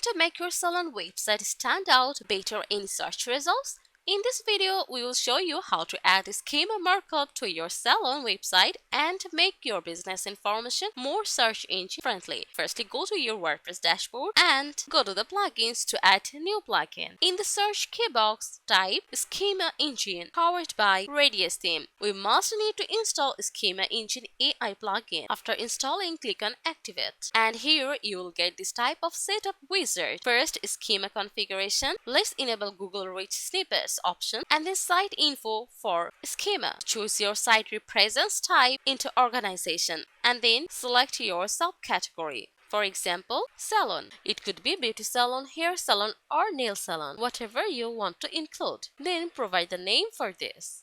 to make your Salon website stand out better in search results? In this video, we will show you how to add schema markup to your Salon website and make your business information more search engine friendly. Firstly, go to your WordPress dashboard and go to the plugins to add new plugin. In the search key box, type Schema Engine powered by Radius theme. We must need to install SchemaEngine AI plugin. After installing, click on Activate. And here you will get this type of setup wizard. First, schema configuration. Let's enable Google Rich Snippets option and then site info for schema. Choose your site represents type into organization and then select your subcategory. For example, salon. It could be beauty salon, hair salon, or nail salon, whatever you want to include. Then provide the name for this,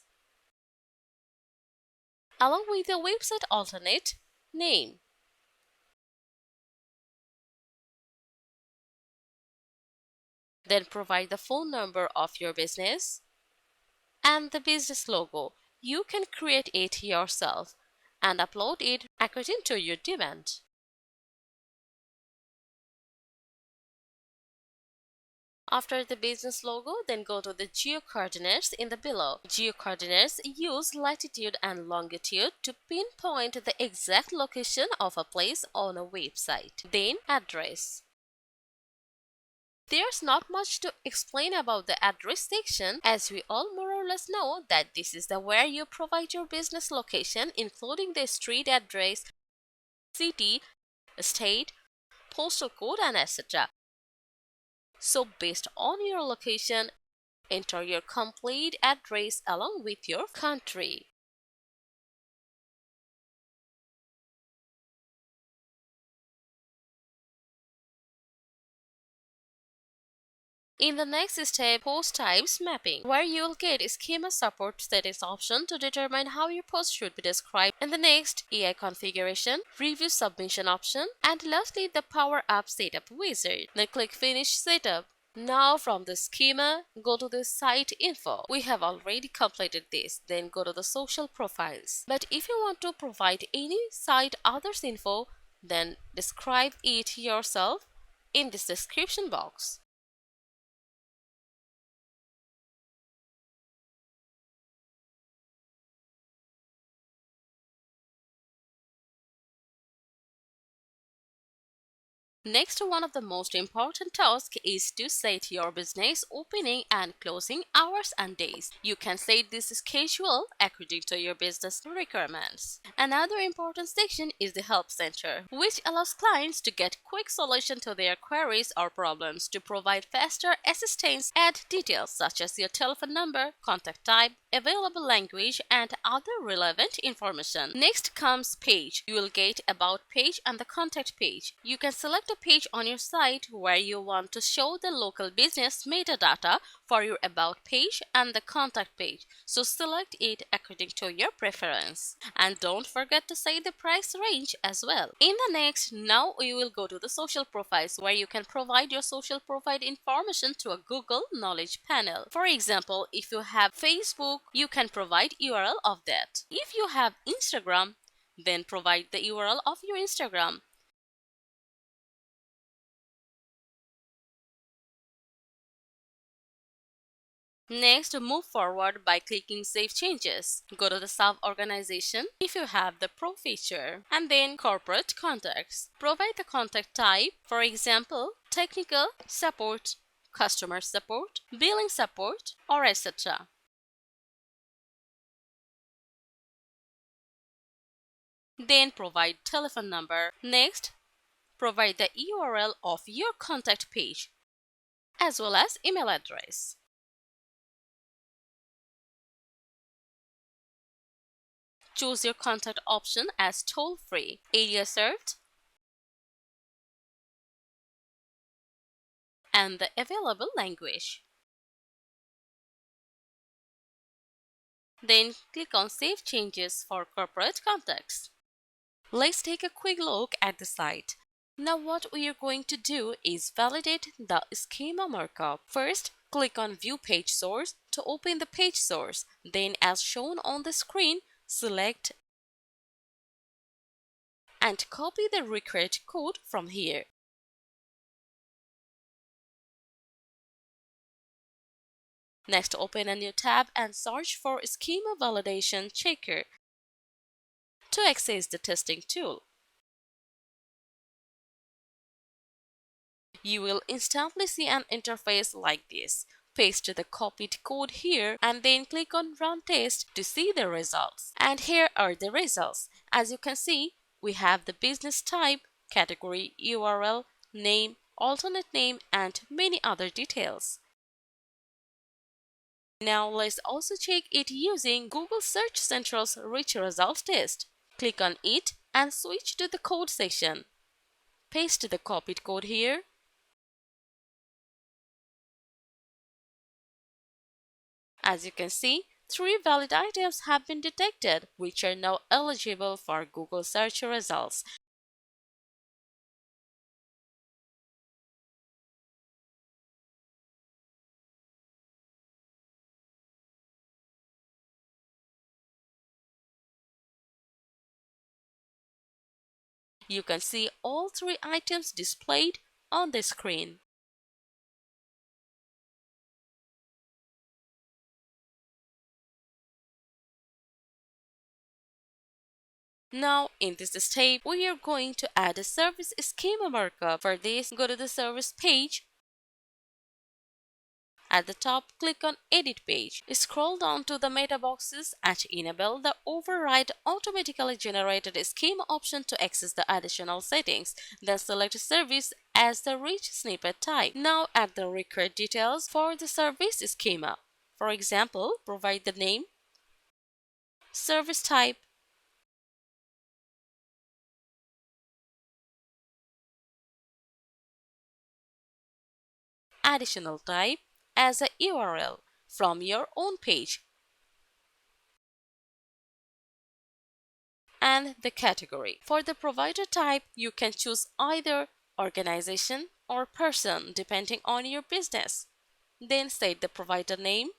along with the website alternate name. Then provide the phone number of your business and the business logo. You can create it yourself and upload it according to your demand. After the business logo, then go to the geo coordinates in the below. Geo coordinates use latitude and longitude to pinpoint the exact location of a place on a website. Then address. There's not much to explain about the address section, as we all more or less know that this is where you provide your business location, including the street address, city, state, postal code, and etc. So based on your location, enter your complete address along with your country. In the next step, post types mapping, where you will get schema support settings option to determine how your post should be described. And the next, AI configuration, review submission option, and lastly the Power Up setup wizard. Then click Finish Setup. Now from the schema, go to the site info. We have already completed this. Then go to the social profiles. But if you want to provide any site others info, then describe it yourself in this description box. Next, one of the most important tasks is to set your business opening and closing hours and days. You can set this schedule according to your business requirements. Another important section is the Help Center, which allows clients to get quick solution to their queries or problems. To provide faster assistance, add details such as your telephone number, contact type, available language, and other relevant information. Next comes Page. You will get About page and the Contact page. You can select a page on your site where you want to show the local business metadata for your About page and the Contact page. So select it according to your preference. And don't forget to say the price range as well. In the next, now we will go to the social profiles, where you can provide your social profile information to a Google Knowledge panel. For example, if you have Facebook, you can provide URL of that. If you have Instagram, then provide the URL of your Instagram. Next, move forward by clicking Save Changes. Go to the Sub-Organization if you have the Pro feature, and then Corporate Contacts. Provide the contact type, for example, technical support, customer support, billing support, or etc. Then provide telephone number. Next, provide the URL of your contact page as well as email address. Choose your contact option as toll-free, area served, and the available language. Then click on Save Changes for corporate contacts. Let's take a quick look at the site. Now what we are going to do is validate the schema markup. First, click on View Page Source to open the page source. Then, as shown on the screen, select and copy the required code from here. Next, open a new tab and search for Schema Validation Checker to access the testing tool. You will instantly see an interface like this. Paste the copied code here and then click on Run Test to see the results. And here are the results. As you can see, we have the business type, category, URL, name, alternate name, and many other details. Now let's also check it using Google Search Central's Rich Results test. Click on it and switch to the code section. Paste the copied code here. As you can see, 3 valid items have been detected, which are now eligible for Google search results. You can see all 3 items displayed on the screen. Now, in this step, we are going to add a service schema markup. For this, go to the service page. At the top, click on Edit Page. Scroll down to the meta boxes and enable the Override Automatically Generated Schema option to access the additional settings. Then select Service as the rich snippet type. Now add the required details for the service schema. For example, provide the name, service type, additional type as a URL from your own page, and the category. For the provider type, you can choose either organization or person depending on your business. Then state the provider name,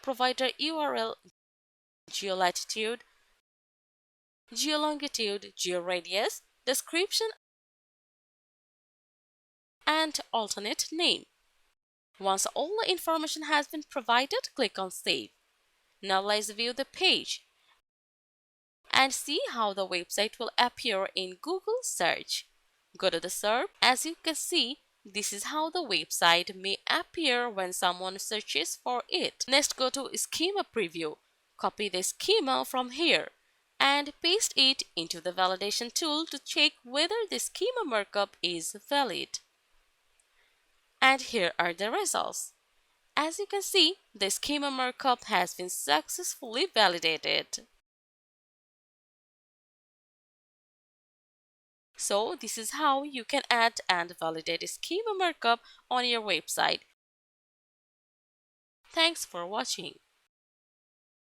provider URL, geolatitude, geolongitude, georadius, description, and alternate name. Once all the information has been provided, click on Save. Now let's view the page and see how the website will appear in Google search. Go to the SERP. As you can see, this is how the website may appear when someone searches for it. Next, go to Schema Preview. Copy the schema from here and paste it into the validation tool to check whether the schema markup is valid. And here are the results. As you can see, the schema markup has been successfully validated. So this is how you can add and validate a schema markup on your website. Thanks for watching.